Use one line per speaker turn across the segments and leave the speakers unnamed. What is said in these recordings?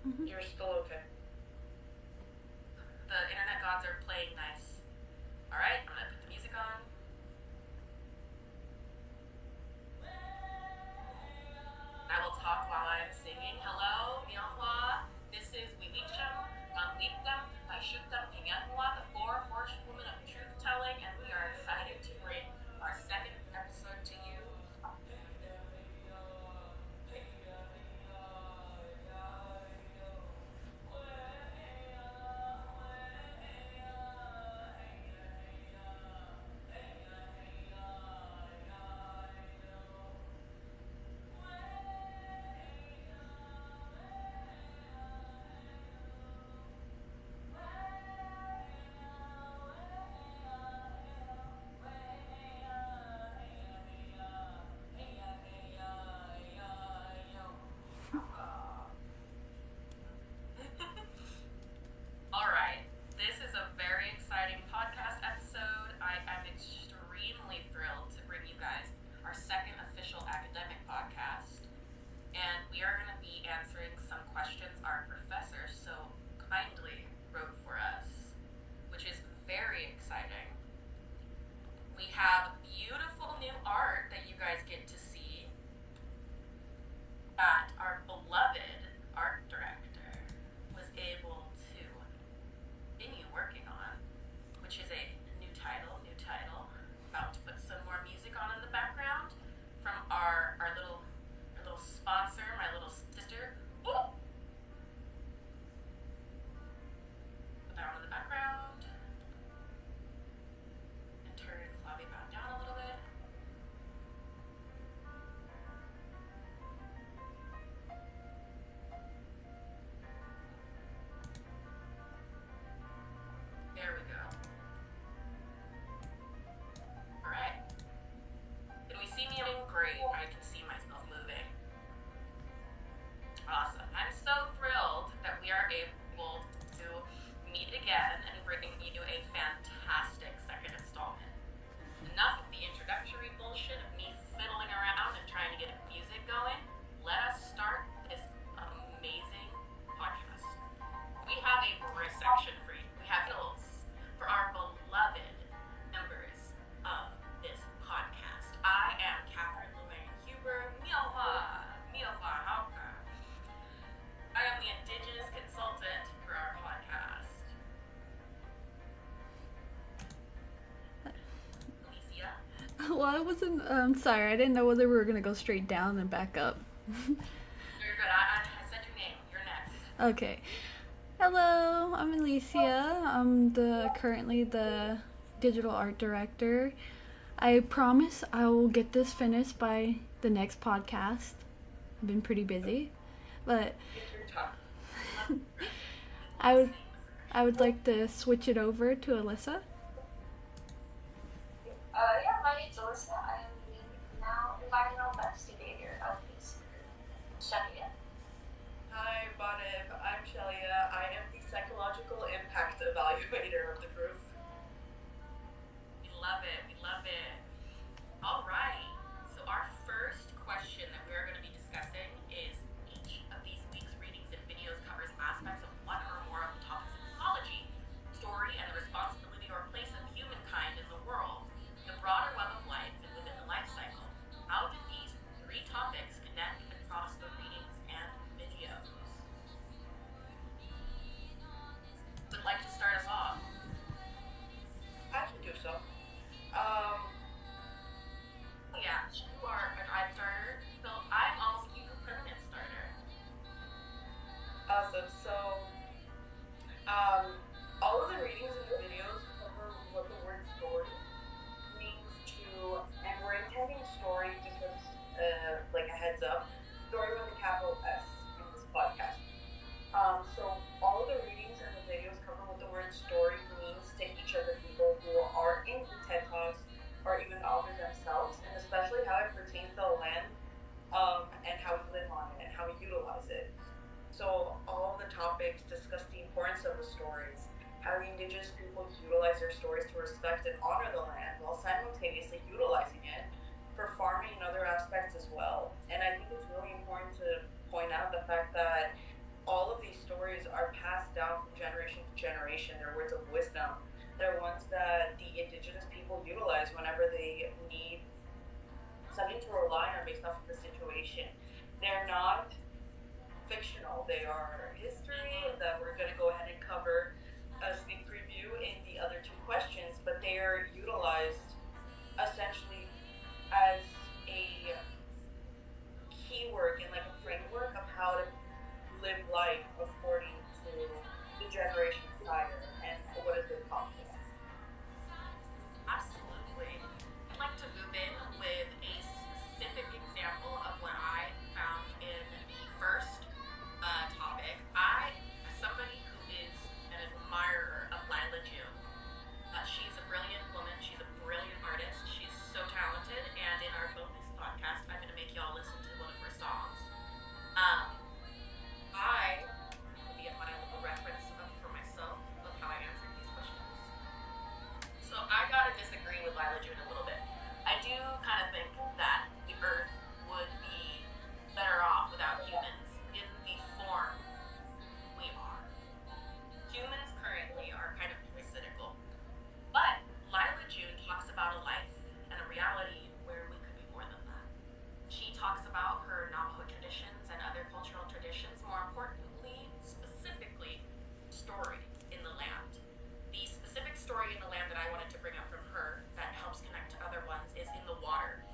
Mhm.
You're still okay.
The internet gods are playing nice. Alright, I'm gonna put the music on. I will talk while I'm singing. Hello, Myanmar. This is Wiwicham, Manwiptam, Paishuktam, Pinyanwa, the four horsewomen of truth telling, and we are excited to bring our second episode to you. All right, this is a very exciting podcast episode. I am extremely thrilled to bring you guys our second official academic podcast. And we are going to be answering some questions our professor so kindly wrote for us, which is very exciting. We have beautiful new art that you guys get to see that our beloved art director was able to continue working on, which is a new title, about to put some more music on in the background from our little sponsor, my little sister. Whoop! Put that on in the background. And turn Flavia back down a little bit. There we go. Alright. Can we see me moving? Great. I can see myself moving. Awesome. I'm so thrilled that we are able to meet again and bring you a fantastic second installment. Enough of the introductory bullshit of me fiddling around and trying to get music going. Let us start this amazing podcast. We have a reception for you. We have hills for our beloved members of this podcast. I am Catherine Lumaine Huber, Mioha Hauka. I am the Indigenous consultant for our podcast. Alicia?
Well, I wasn't. Sorry, I didn't know whether we were gonna go straight down and back up.
You're good. I said your name. You're next.
Okay. Hello, I'm Alicia. I'm currently the digital art director. I promise I will get this finished by the next podcast. I've been pretty busy, but I would like to switch it over to Alyssa.
Yeah, my name's Alyssa. I am the now environmental investigator of this Shalia.
Hi, Banev. I'm Shelia. I am the psychological impact evaluator of the group.
We love it. We love it. All right. So our first question that we are going to be discussing is each of these week's readings and videos covers aspects of one or more of the topics of ecology, story, and the responsibility or place of humankind in the world, the broader web of life, and within the life cycle. How did these three topics connect across the readings and videos? Would like to start us off?
I can do so.
Yeah, you are an eye starter, so I'm also a permanent starter.
Awesome. So, all of the readings and the videos cover what the word story means to, and we're intending story just as, like a heads up, story with a capital S in this podcast. So all of the readings and the videos cover what the word story means to each of the people who are in the TED Talks or even the authors themselves, and especially how it pertains to the land, and how we live on it and how we utilize it. So all of the topics discuss the importance of the stories, how Indigenous people utilize their stories to respect and honor the land while simultaneously utilizing it for farming and other aspects as well. And I think it's really important to point out the fact that all of these information, their words of wisdom. They're ones that the indigenous people utilize whenever they need something to rely on based off of the situation. They're not fictional. They are history that we're going to go ahead and cover a sneak preview in the other two questions, but they are utilized essentially as a keyword and like a framework of how to live life according to the generations prior and what has been taught to us.
Absolutely. I'd like to move in with a specific example of what I found in the first topic. I, as somebody who is an admirer of Lila June, she's a brilliant woman. She's a brilliant artist. She's so talented. And in our bonus podcast, I'm going to make y'all listen to one of her songs. I will be at my little reference for myself of how I answered these questions. So I gotta disagree with Lila June a little bit. I do kind of think that the Earth would be better off without humans in the form we are. Humans currently are kind of parasitical, but Lila June talks about a life and a reality where we could be more than that. She talks about her Navajo traditions and other cultural traditions, more importantly, specifically, story in the land. The specific story in the land that I wanted to bring up from her that helps connect to other ones is in the water.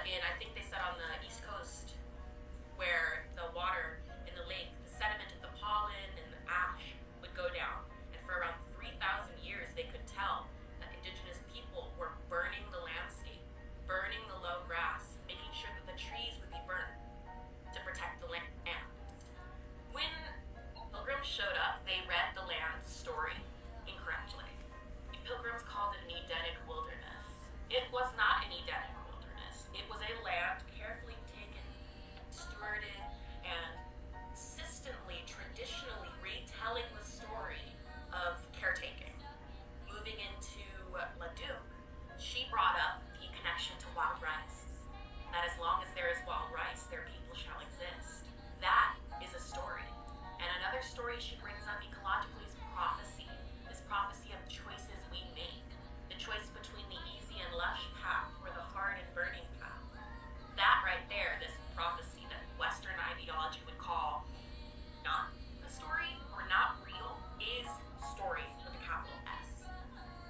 And I think they said on the East Coast where the water in the lake, the sediment of the pollen and the ash would go down. And for around 3,000 years, they could tell that indigenous people were burning the landscape, burning the low grass, making sure that the trees would be burnt to protect the land. When pilgrims showed up, they read the land's story incorrectly. The pilgrims called it an Edenic wilderness. It was not an Edenic wilderness. It was a land carefully taken, stewarded, and consistently, traditionally retelling the story of caretaking. Moving into Leduc, she brought up the connection to wild rice. That as long as there is wild rice, their people shall exist. That is a story. And another story she brings up ecologically is prophecy. This prophecy of choices we make. The choice between the easy and lush path or the hard and burning path. That right there, this prophecy that Western ideology would call not a story or not real, is story with a capital S.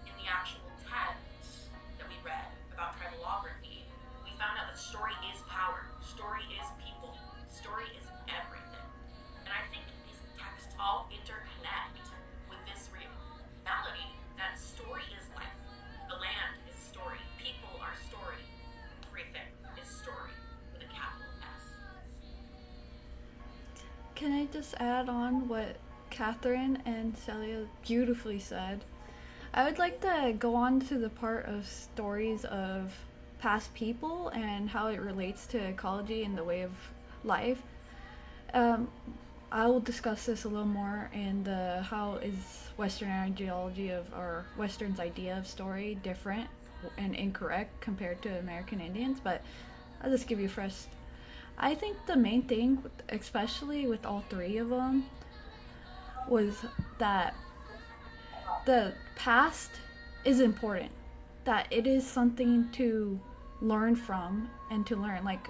In the actual text that we read about triballography, we found out that story is power, story is people, story is everything. And I think these texts all interconnect with this reality that story is life. The land is story, people are story, everything is story with a capital S.
Can I just add on what Catherine and Celia beautifully said? I would like to go on to the part of stories of past people and how it relates to ecology and the way of life. I will discuss this a little more in the how is Western ideology of or Western's idea of story different and incorrect compared to American Indians, but I'll just give you first. I think the main thing, especially with all three of them, was that the past is important. That it is something to learn from and to learn. Like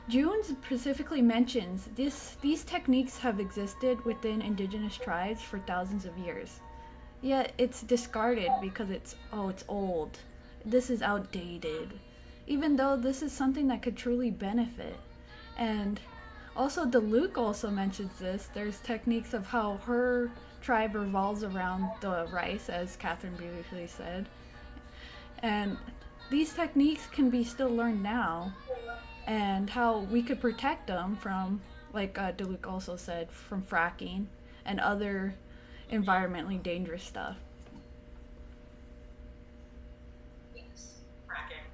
June specifically mentions these techniques have existed within indigenous tribes for thousands of years. Yet it's discarded because it's old. This is outdated. Even though this is something that could truly benefit. And also Luke also mentions this. There's techniques of how her tribe revolves around the rice, as Catherine beautifully said. And these techniques can be still learned now, and how we could protect them from, like DeLuke also said, from fracking and other environmentally dangerous stuff.
Yes.
Fracking.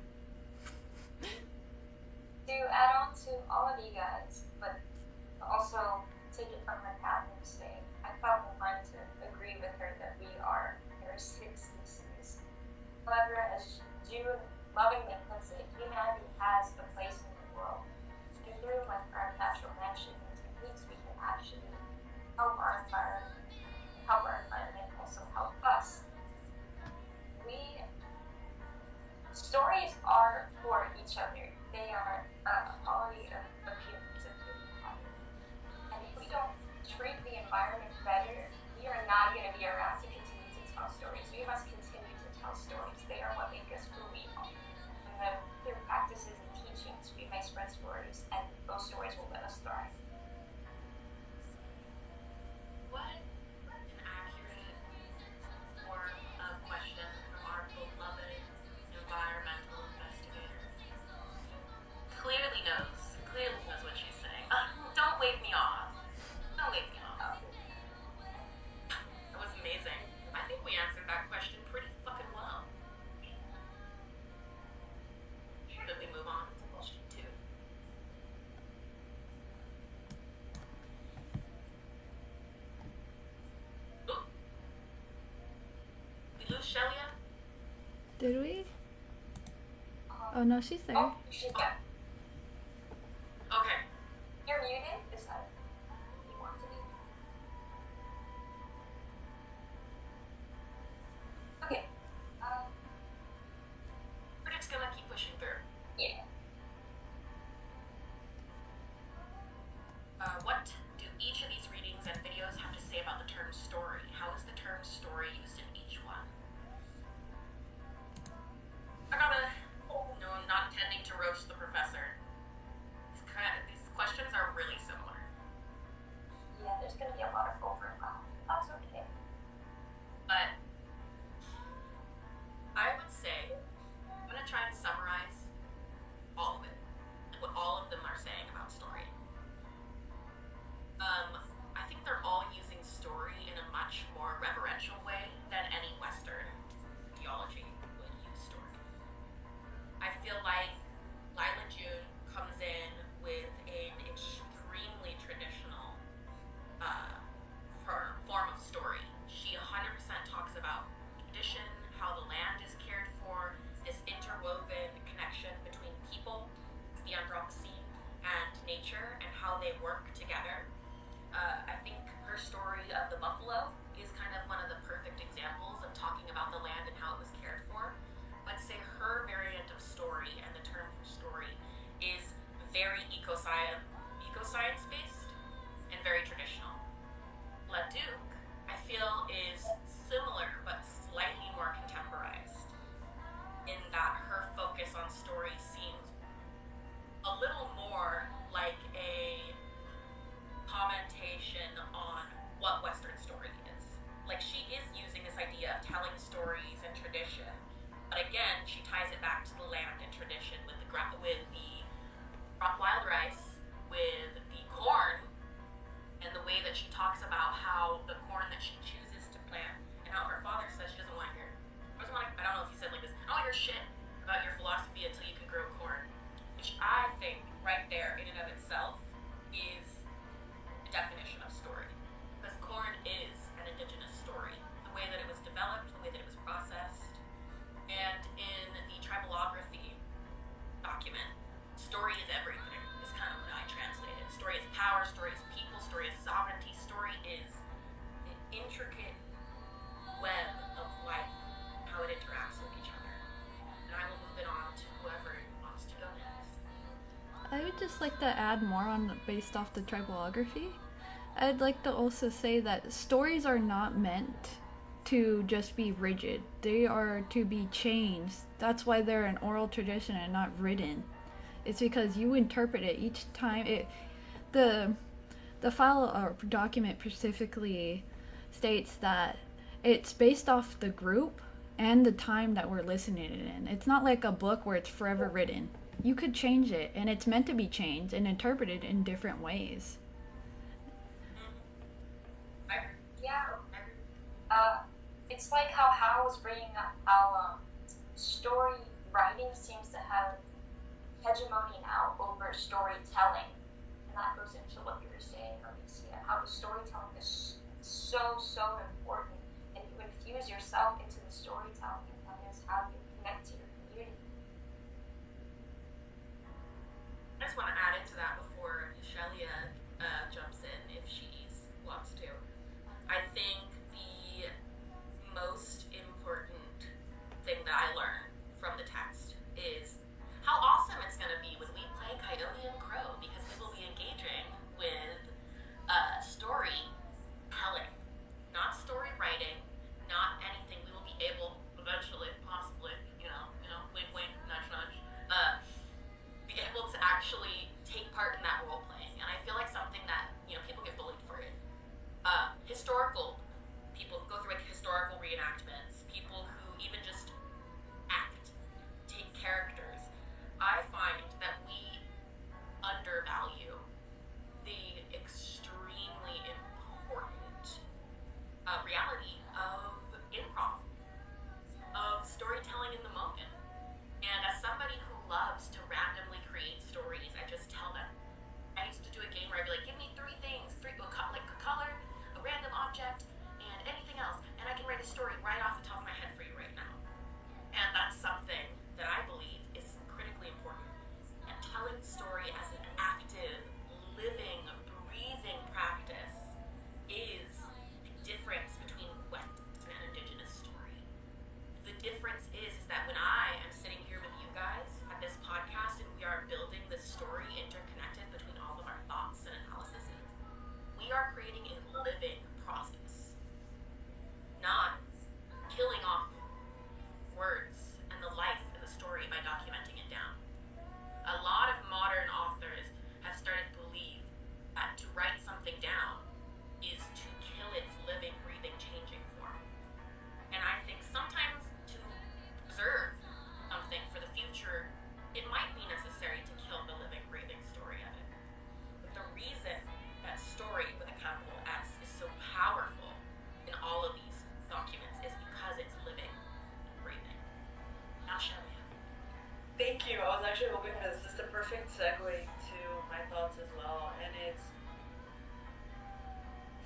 To add on to all of you guys, but also take it from what Catherine was saying, I felt inclined to agree with her that we are parasitic species. However, as June lovingly puts it, humanity has a place in the world. And through like our natural management techniques, we can actually help our environment telling stories. They are what make us who we are. And then through practices and teachings, we may spread stories, and those stories will let us thrive.
What an accurate form of question from our beloved environmental investigator. Clearly knows what she's saying. Don't wave me off. Don't wave me off. That was amazing. I think we answered that question pretty fucking well. Should we move on to question 2? Ooh. We lose Shelia?
Did we? Oh no, she's there.
Oh, she's back.
Okay.
You're muted? Is that you want to be? Okay.
We're just gonna keep pushing through.
Yeah.
What do each of these readings and videos have to say about the term story? How is the term story used in each one? I gotta, no, I'm not intending to roast the professor. These questions are really similar.
Yeah, there's gonna be a lot of overlap. That's okay.
But I would say, I'm gonna try and summarize all of it, like what all of them are saying about story. I think they're all using story in a much more reverential way than any Western theology would use story. I feel like Lila June comes in with an extremely traditional form of story. She 100% talks about tradition, how the land is cared for, this interwoven connection between people, the Anthropocene, and nature, and how they work together. I think her story of the buffalo is kind of one of the perfect examples of talking about the land and how it was cared for. Let's say her variant of story and the term for story is very eco-science based and very traditional. LaDuke, I feel, is similar but slightly more contemporized in that her focus on story seems a little more like a commentation on what Western story is. Like, she is using this idea of telling stories and tradition, but again, she ties it back to the land and tradition with the wild rice, with the corn, and the way that she talks about how the corn that she chooses to plant, and how her father says she doesn't want to hear. I don't know if he said like this. I don't want to hear shit about your philosophy until you can grow corn, which I think right there in and of itself is the definition of story, because corn is an indigenous story. The way that it was developed, the way that it was processed, and in the tribal-ography document, story is everything. Is kind of what I translated. Story is power. Story is people. Story is sovereignty. Story is an intricate web of life, how it interacts with each other. And I will move it on to whoever wants to go next.
I would just like to add more on based off the tribal-ography. I'd like to also say that stories are not meant to just be rigid. They are to be changed. That's why they're an oral tradition and not written. It's because you interpret it each time. The file or document specifically states that it's based off the group and the time that we're listening it in. It's not like a book where it's forever written. You could change it, and it's meant to be changed and interpreted in different ways.
Yeah. It's like how Hal was bringing up how story writing seems to have hegemony now over storytelling, and that goes into what you were saying, Alicia, how the storytelling is so important, and you infuse yourself into the storytelling, and that is how you connect to your community.
I just want to add into that before Shelia jumps in, if she wants to. I think the most important thing that I learned from the text is how awesome it's going to be when we play Coyote and Crow, because we will be engaging with storytelling, not story writing, not anything. We will be able, eventually,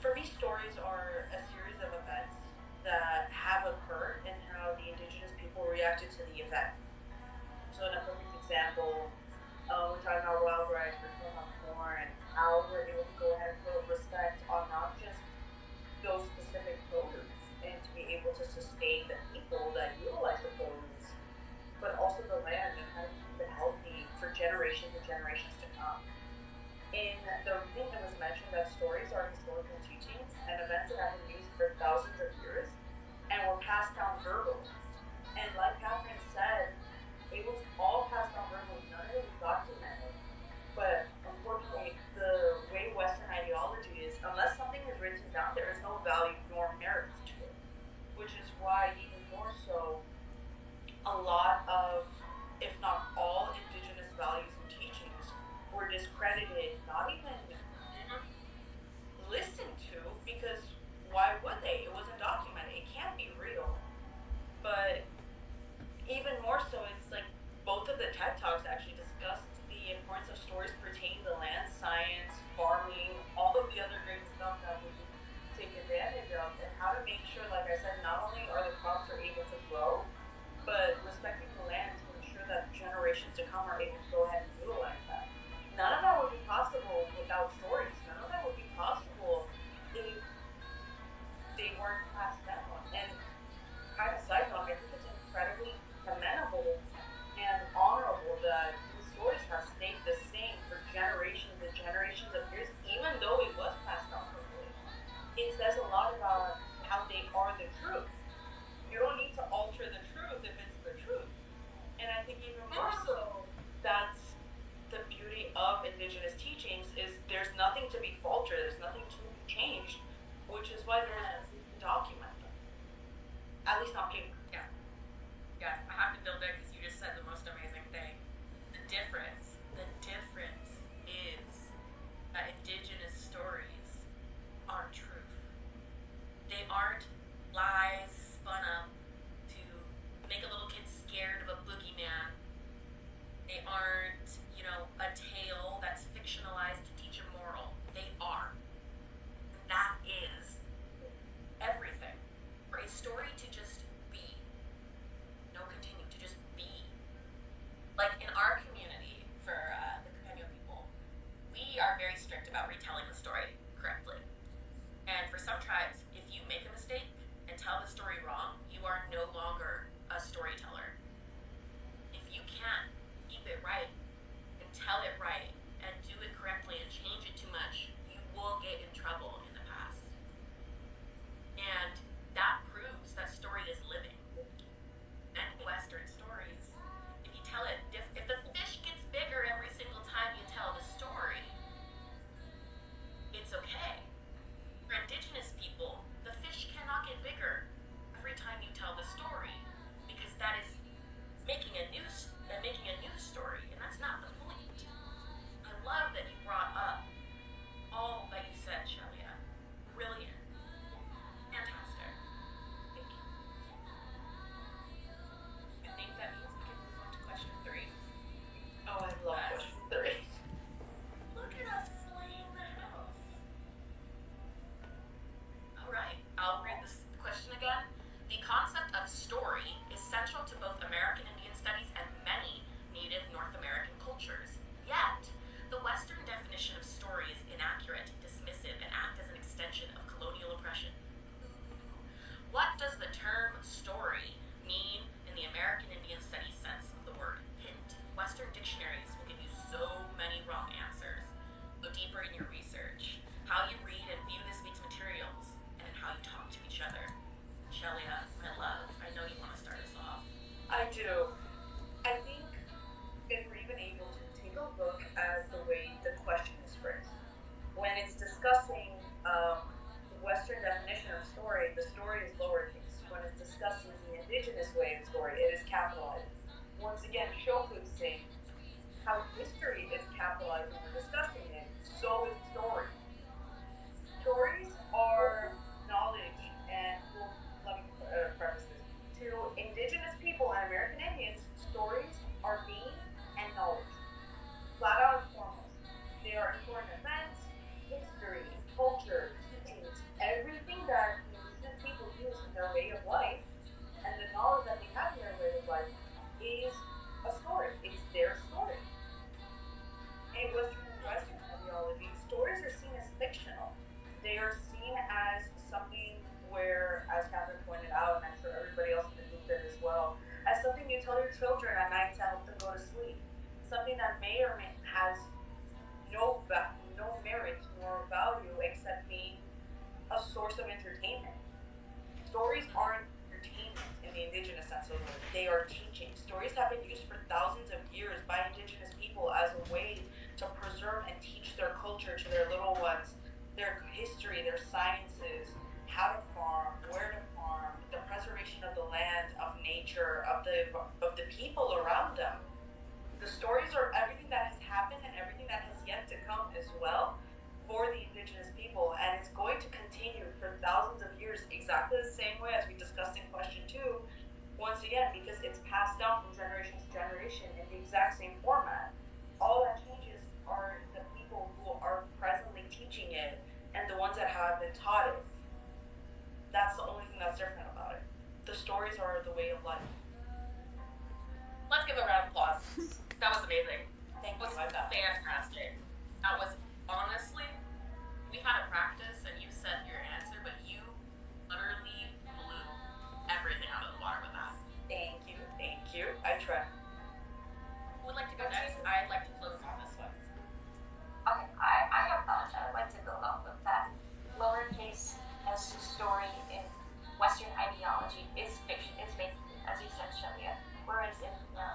For me, stories are a series of events that have occurred and how the indigenous people reacted to the event. So, in a perfect example, we're talking about wild rice, we're talking about corn, how we're able to go ahead and put respect on not just those specific produce and to be able to sustain the people that utilize the produce, but also the land and how to keep it healthy for generations and generations to come. In the reading, it was mentioned that stories are historical teachings and events that have been used for thousands of years and were passed down verbally. And like Catherine said, it was all passed down verbally, none of it was documented. But unfortunately, the way Western ideology is, unless something is written down, there is no value nor merit to it. Which is why, even more so, a lot of, if not all, indigenous values and teachings were discredited, not even listened to, because why would they? It wasn't documented. It can't be real. But even more so, it's like both of the TED Talks actually discussed the importance of stories pertaining to land, science, farming, all of the other great stuff that we take advantage of, and how to make sure, like I said, not only are the crops are able to grow, but respecting the land to ensure that generations to come are able to go ahead and utilize that. None of that would be possible without stories. None of that would be possible if they weren't passed down. And kind of side note, I think it's incredibly commendable and honorable that these stories have stayed the same for generations and generations of years, even though it was passed down quickly. It says a lot about how they are the truth. You don't need to alter the truth if it's the truth. And I think even more so, that's the beauty of indigenous teachings is there's nothing to be faltered, there's nothing to be changed, which is why there's nothing to document them. At least on paper.
Yeah. Yes, I have to build it because you just said the most amazing thing. The difference is that indigenous stories aren't truth. They aren't lies spun up to make a little kid scared of a boogeyman. They aren't, a tale that's fictionalized to teach a moral. They are. That is everything. For a story to just be. No, continue to just be. Like in our community, for the Capeno people, we are very strict about retelling the story correctly. And for some tribes, if you make a mistake and tell the story wrong, you are no longer a storyteller. If you can't keep it right and tell it right and do it correctly and change it too much, you will get in trouble in the past. And that proves that story is living. And Western stories, if you tell it, if the fish gets bigger every single time you tell the story, it's okay. For indigenous people, the fish cannot get bigger every time you tell the story, because that is making a new story, and that's not the point. I love that you brought up all that you said, Shelia. Brilliant. Fantastic. Thank you. I think that means we can move on to question 3.
Oh, I love question 3.
Look at us slaying the house. Alright, I'll read this question again. The concept of story is central to both American Indian studies and many Native North American cultures. Yet, the Western definition of story is inaccurate, dismissive, and act as an extension of colonial oppression. What does the term story mean in the American Indian studies sense of the word? Hint. Western dictionaries will give you so many wrong answers. Go deeper in your research. How you read and view this week's materials, and how you talk to each other. Shelia, my love, I know you want to start us off.
a source of entertainment. Stories aren't entertainment in the indigenous sense of the word. They are teaching. Stories have been used for thousands of years by indigenous people as a way to preserve and teach their culture to their little ones, their history, their sciences, how to farm, where to farm, the preservation of the land, of nature, of the people around them. The stories are everything that has happened and everything that has yet to come as well for the indigenous people, and it's going to continue for thousands of years exactly the same way as we discussed in question 2, once again, because it's passed down from generation to generation in the exact same format. All that changes are the people who are presently teaching it and the ones that have been taught it. That's the only thing that's different about it. The stories are the way of life.
Let's give a round of applause. That was amazing.
Thank
It was
you. I bet.
fantastic. That was honestly, we had a practice and you said your answer, but you utterly blew everything out of the water with that.
Thank you. Thank you. I try.
Who would like to go next? I'd like to close on this one.
Okay, I have thoughts. I would like to build off of that. Lowercase s story in Western ideology is fiction, is made, as you said, Shelia. Whereas in the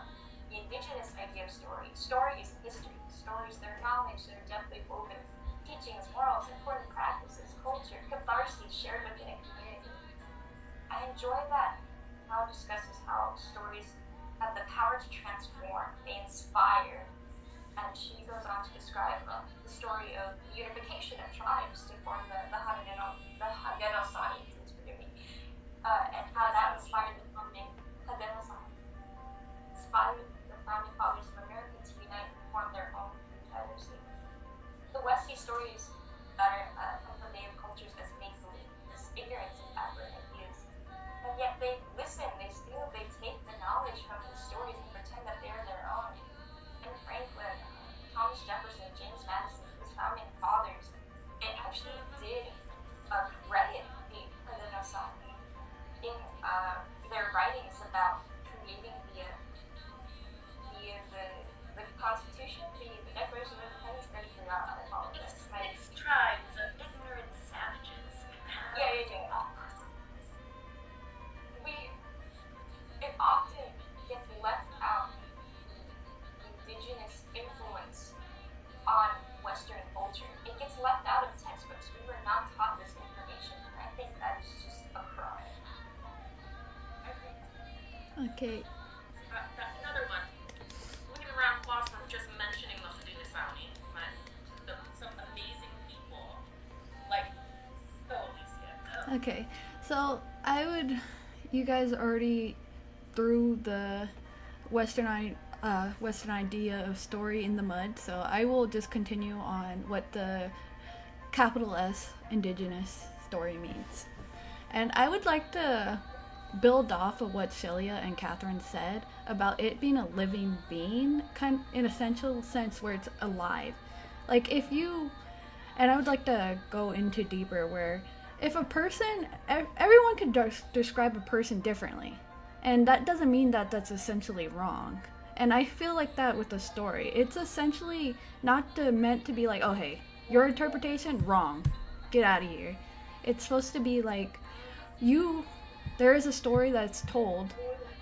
indigenous idea of story is history. Stories, their knowledge, their deeply woven teachings, morals, important practices, culture, catharsis shared within a community. I enjoy that how it discusses how stories have the power to transform, they inspire. And she goes on to describe the story of the unification of tribes to form the Haudenosaunee, please forgive me, and how that inspired the founding Haudenosaunee, inspired the founding fathers of America to unite and form their own confederacy. The Westie stories that are from the native cultures as make-believe, this ignorance of aberrant ideas, and yet they listen, they steal, they take the knowledge from these stories and pretend that they're their own. And Franklin, Thomas Jefferson, James Madison, his founding fathers, it actually did credit the Haudenosaunee in their writings about creating the Constitution, the Declaration of Independence. I forgot how they call it.
It's tribes of ignorant savages.
Yeah. It often gets left out the indigenous influence on Western culture. It gets left out of textbooks. We were not taught this information, and I think that is just a crime.
Okay.
Another one. We'll give a round of applause for just mentioning the Haudenosaunee. Some amazing people. Like, Alicia.
Okay. So you guys already threw the Western idea of story in the mud, so I will just continue on what the capital S indigenous story means. And I would like to build off of what Shelia and Catherine said about it being a living being, kind of in a essential sense where it's alive. Like and I would like to go into deeper where if a person, everyone could describe a person differently. And that doesn't mean that that's essentially wrong. And I feel like that with a story. It's essentially not meant to be like, oh, hey, your interpretation, wrong. Get out of here. It's supposed to be like, there is a story that's told,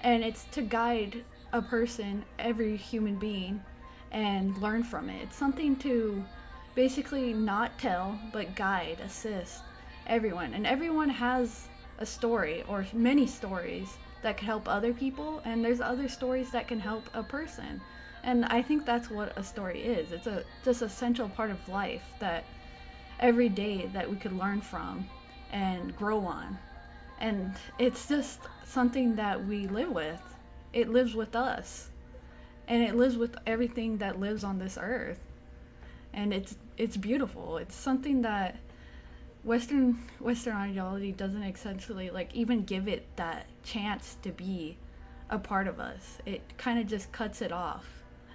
and it's to guide a person, every human being, and learn from it. It's something to basically not tell, but guide, assist everyone. And everyone has a story, or many stories, that can help other people, and there's other stories that can help a person. And I think that's what a story is. It's just essential part of life that every day that we could learn from and grow on. And it's just something that we live with. It lives with us. And it lives with everything that lives on this earth. And it's beautiful. It's something that Western ideology doesn't essentially even give it that chance to be a part of us. It kind of just cuts it off,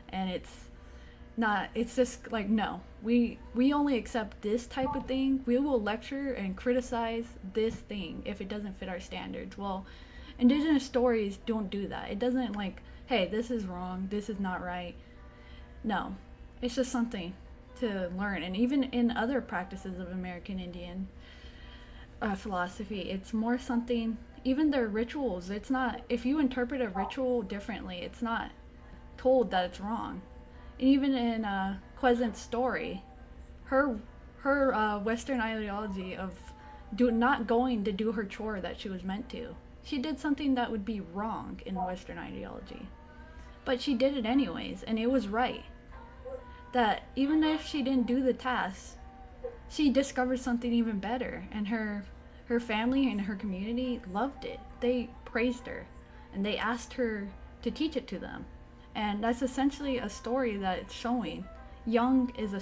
and it's just like, no, we only accept this type of thing. We will lecture and criticize this thing if it doesn't fit our standards. Well, indigenous stories don't do that. It doesn't hey, this is wrong, this is not right. No, it's just something to learn. And even in other practices of American Indian, philosophy. It's more something, even their rituals. It's not, if you interpret a ritual differently, it's not told that it's wrong. And even in Quezent's story, her Western ideology of not going to do her chore that she was meant to. She did something that would be wrong in Western ideology, but she did it anyways, and it was right. That even if she didn't do the task, she discovered something even better, and her family and her community loved it. They praised her, and they asked her to teach it to them. And that's essentially a story that it's showing. Young is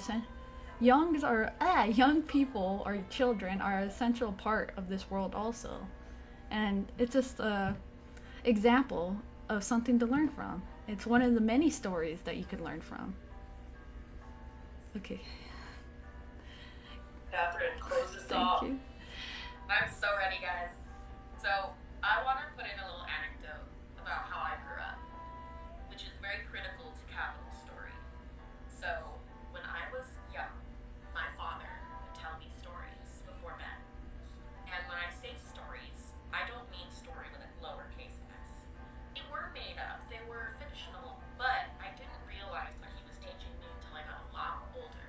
young people or children are an essential part of this world also, and it's just a example of something to learn from. It's one of the many stories that you could learn from. Okay.
Catherine, close this
Thank
off.
you.
I'm so ready, guys. So, I want to put in a little anecdote about how I grew up, which is very critical to Capital Story. So, when I was young, my father would tell me stories before bed. And when I say stories, I don't mean story with a lowercase s. They were made up, they were fictional, but I didn't realize what he was teaching me until I got a lot older.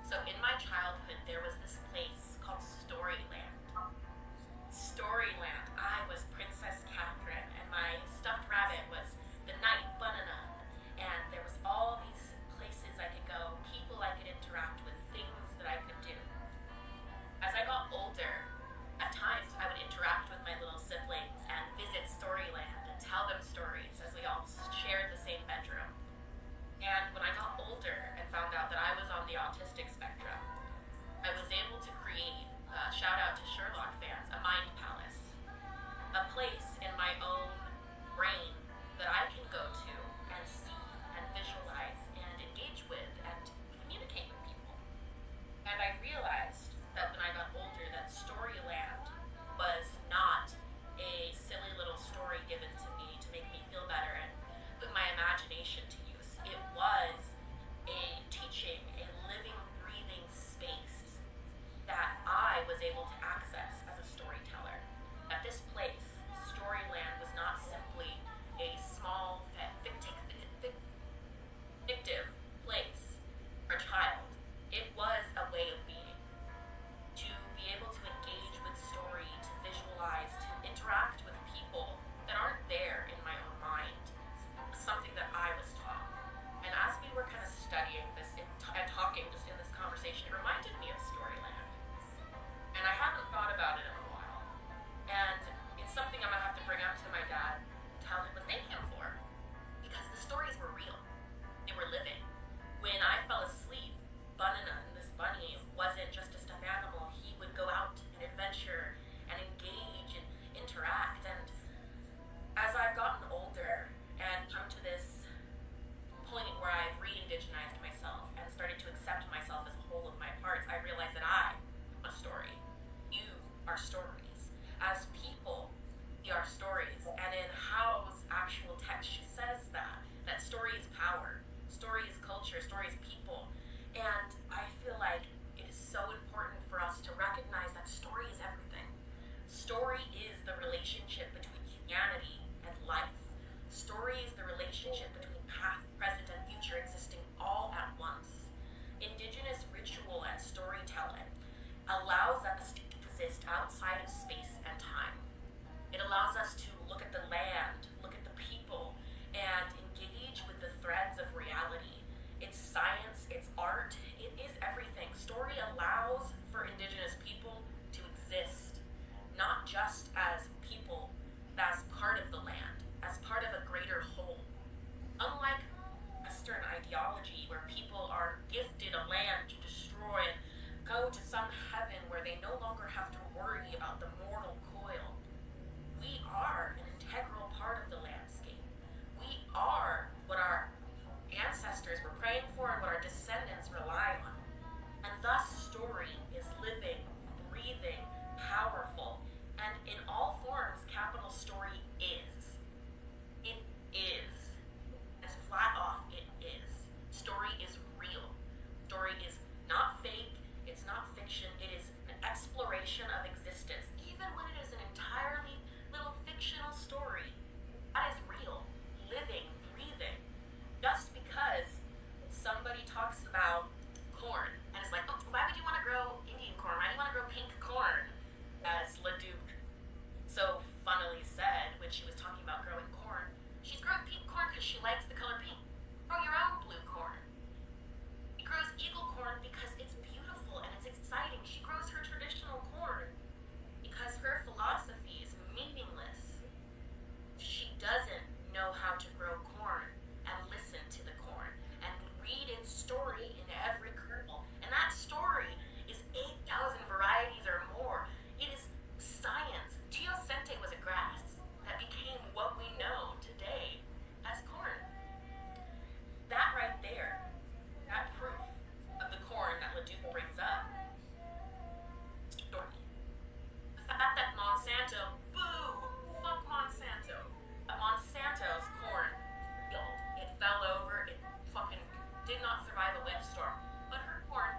So in my childhood, there was this place called Storyland. Storyland. I was Princess Catherine, and my stuffed rabbit was the Knight Bunanan. And there was all these places I could go, people I could interact with, things that I could do. As I got older, at times I would interact with my little siblings and visit Storyland and tell them stories as we all shared the same bedroom. And when I got older and found out that I was on the autistic spectrum, I was able to create, shout out to Sherlock fans, a mind palace. A place in my own brain that I can go to and see and visualize and engage with and communicate with people. And I realized that when I got older that Storyland was not a silly little story given to me to make me feel better and put my imagination to use. It was a teaching, a living, breathing space that I was able to access as a storyteller. At this place, Storyland was not simply a small, fictive place for a child. It was a way of being. To be able to engage with story, to visualize, to interact with people that aren't there in my own mind, was something that I was taught. And as we were kind of studying this and talking just in this conversation, it reminded me of Storyland. And I haven't thought about it in a while. And it's something I'm going to have to bring up to my dad, tell him to thank him for. Because the stories were real. They were living. When I fell asleep, Bunanan, this bunny, wasn't just a stuffed animal. He would go out and adventure and engage and interact. And as I've gotten older and come to this point where I've re-indigenized myself and started to accept myself as a whole of my parts, I realized that I am a story. You are stories. As people, we are stories. And in Howe's actual text, she says that story is power, story is culture, story is people. And I feel like it is so important for us to recognize that story is everything. Story is the relationship between humanity and life. Story is the relationship between past, present, and future existing all at once. Indigenous ritual and storytelling allows us to exist outside of space and time. It allows us to look at the land, look at the people, and engage with the threads of reality. It's science, it's art, it is everything. Story allows for Indigenous people to exist, not just as people, but as part of the land, as part of a greater whole. Unlike Western ideology, where people are gifted a land to destroy and go to some heaven where they no longer have to worry about the mortal coil, we are an integral part of the landscape. We are what our ancestors were praying for and what our descendants rely on. And thus story is living, breathing, powerful, and in all forms, Capital Story is. It is. As flat off, it is. Story is real. Story is not fake, it's not fiction, it is an exploration of existence, even when it is an entirely little fictional story that is real, living, breathing. Just because somebody talks about corn and is like, oh, why would you want to grow Indian corn? Why do you want to grow pink corn? As Leduc so funnily said when she was talking about growing corn, she's growing pink corn because she likes the color pink. Grow your own blue corn. She grows eagle corn because it's beautiful and it's exciting. She grows her traditional corn because her philosophy is meaningless. She doesn't know how to grow corn and listen to the corn and read its story in every kernel. And that story is 8,000 varieties or more. It is science. Teosinte was a grass that became what we know today as corn. That right there, that proof of the corn that Leduc brings up, story. The fact that Monsanto, boo, fuck Monsanto. Monsanto's corn failed. It fell over. It fucking did not survive a windstorm. But her corn,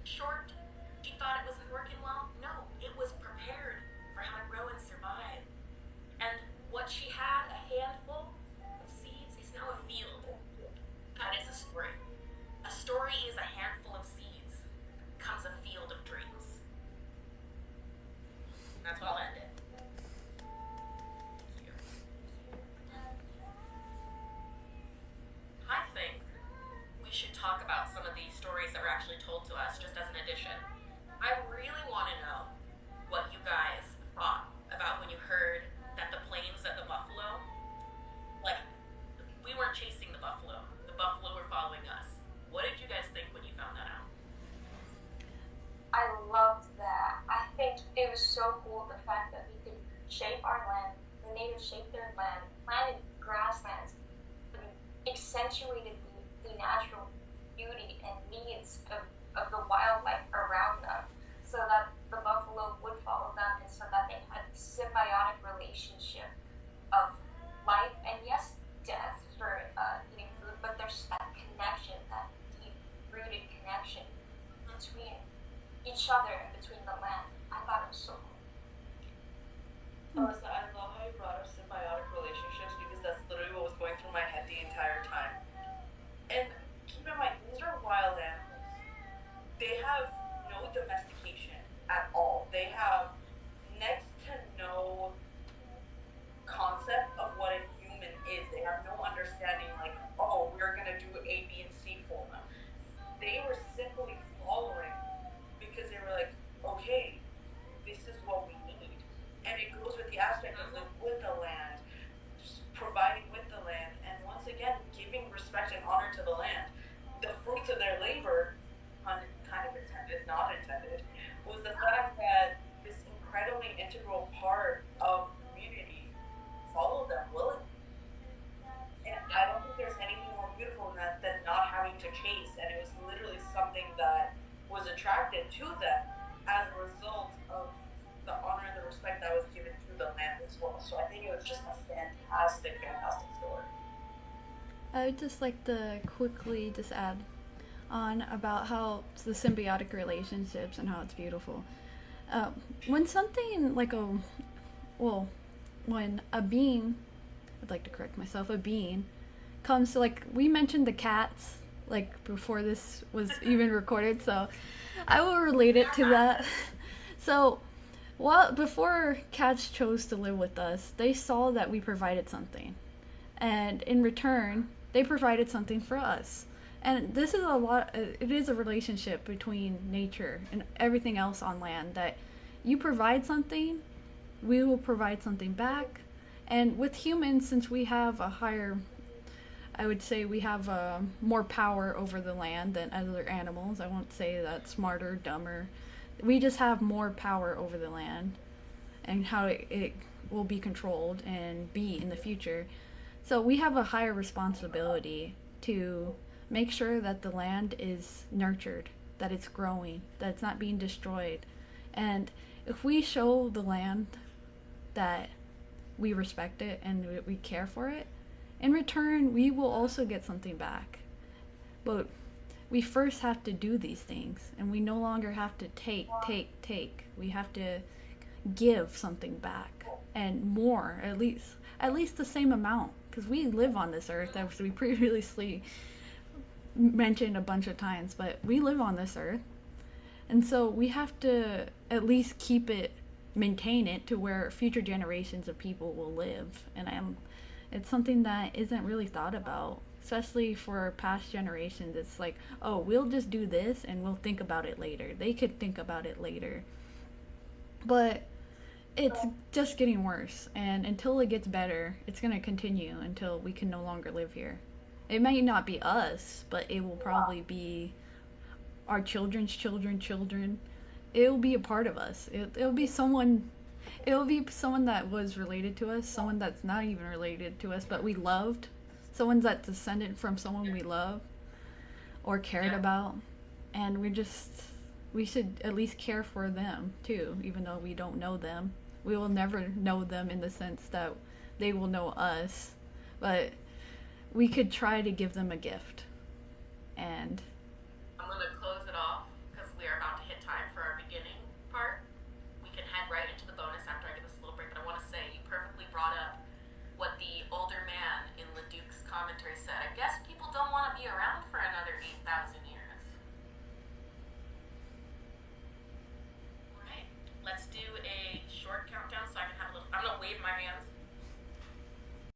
short, she thought it wasn't working well. No, it was prepared for how to grow and survive. And what she had, a handful of seeds, is now a field. That is a story. A story is a handful of seeds. Becomes a field of dreams. That's where I'll end it. Thank you. I think we should talk about some of these stories that were actually told to us just as an addition. I really want to know what you guys thought about when you heard that the plains of the buffalo, like, we weren't chasing the buffalo. The buffalo were following us. What did you guys think when you found that out?
I loved that. I think it was so cool the fact that we could shape our land, the natives shaped their land, planted grasslands, accentuated the natural beauty and needs of the wildlife around them so that the buffalo would follow them and so that they had a symbiotic relationship of life and yes, death for eating food, but there's that connection, that deep-rooted connection between each other and between the land. I thought it was so cool.
Melissa, I love how you brought up symbiotic relationships because that's literally what was going through my head the entire time. And keep in mind, these are wild animals. They have no domestication at all. They have next to no concept of what a human is. They have no understanding, like, oh, we're gonna do A, B, and C for them. They were simply following because they were like, okay, this is what we need. And it goes with the aspect of living with the land, providing with the land, and once again, giving respect and honor to the land. The fruits of their labor, kind of intended, not intended, was the fact that this incredibly integral part of community followed them willingly. And I don't think there's anything more beautiful than that than not having to chase, and it was literally something that was attracted to them as a result of the honor and the respect that was given to the land as well. So I think it was just a fantastic story.
I would just like to quickly just add on about how the symbiotic relationships and how it's beautiful. When something like when a being, I'd like to correct myself, a being comes to, like, we mentioned the cats, like, before this was even recorded, so I will relate it to that. So, before cats chose to live with us, they saw that we provided something. And in return, they provided something for us. And this is it is a relationship between nature and everything else on land, that you provide something, we will provide something back. And with humans, since we have I would say we have more power over the land than other animals. I won't say that smarter, dumber. We just have more power over the land and how it will be controlled and be in the future. So we have a higher responsibility to make sure that the land is nurtured, that it's growing, that it's not being destroyed. And if we show the land that we respect it and we care for it, in return, we will also get something back. But we first have to do these things, and we no longer have to take. We have to give something back, and more, at least the same amount, because we live on this earth, as we previously mentioned a bunch of times, but we live on this earth, and so we have to at least maintain it to where future generations of people will live. And it's something that isn't really thought about, especially for past generations. It's like, oh, we'll just do this and we'll think about it later. They could think about it later, but it's just getting worse, and until it gets better, it's going to continue until we can no longer live here. It may not be us, but it will probably be our children's children. It'll be a part of us. It'll be someone that was related to us, someone that's not even related to us, but we loved, someone that's descended from someone we love or cared about, and we should at least care for them too, even though we don't know them. We will never know them in the sense that they will know us, but we could try to give them a gift. And
I'm gonna close